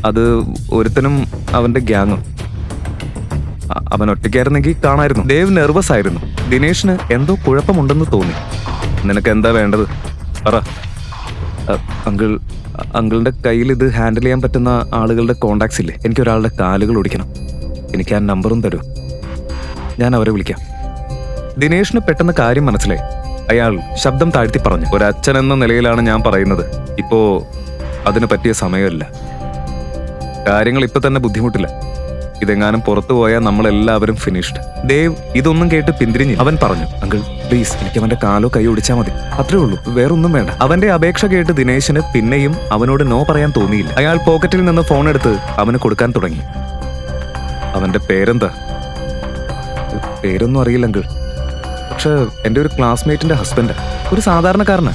അത് ഒരുത്തനും അവന്റെ ഗ്യാങ്ങും. അവൻ ഒറ്റയ്ക്കായിരുന്നെങ്കിൽ കാണായിരുന്നു. ദേവ് നെർവസ് ആയിരുന്നു. ദിനേഷിന് എന്തോ കുഴപ്പമുണ്ടെന്ന് തോന്നി. നിനക്ക് എന്താ വേണ്ടത് പറ. അങ്കിളിന്റെ കയ്യിൽ ഇത് ഹാൻഡിൽ ചെയ്യാൻ പറ്റുന്ന ആളുകളുടെ കോണ്ടാക്ട്സ് ഇല്ലേ? എനിക്കൊരാളുടെ കാലുകൾ ഓടിക്കണം. എനിക്ക് ആ നമ്പറും തരൂ, ഞാൻ അവരെ വിളിക്കാം. ദിനേഷിന് പെട്ടെന്ന് കാര്യം മനസ്സിലായി. അയാൾ ശബ്ദം താഴ്ത്തി പറഞ്ഞു, ഒരച്ഛൻ എന്ന നിലയിലാണ് ഞാൻ പറയുന്നത്. ഇപ്പോ അതിന് പറ്റിയ സമയമല്ല. കാര്യങ്ങൾ ഇപ്പൊ തന്നെ ബുദ്ധിമുട്ടില്ല. ഇതെങ്ങാനും പുറത്തു പോയാൽ നമ്മളെല്ലാവരും ഫിനിഷ്ഡ്. ദേവ് ഇതൊന്നും കേട്ട് പിന്തിരിഞ്ഞു. അവൻ പറഞ്ഞു, അങ്കിൾ പ്ലീസ്, എനിക്ക് അവന്റെ കാലോ കൈ ഒടിച്ചാൽ മതി, അത്രേ ഉള്ളൂ, വേറൊന്നും വേണ്ട. അവന്റെ അപേക്ഷ കേട്ട് ദിനേശിന് പിന്നെയും അവനോട് നോ പറയാൻ തോന്നിയില്ല. അയാൾ പോക്കറ്റിൽ നിന്ന് ഫോൺ എടുത്ത് അവന് കൊടുക്കാൻ തുടങ്ങി. അവന്റെ പേരെന്താ? പേരൊന്നും അറിയില്ല അങ്കിൾ, പക്ഷെ എന്റെ ഒരു ക്ലാസ്മേറ്റിന്റെ ഹസ്ബൻഡാ, ഒരു സാധാരണക്കാരനാ.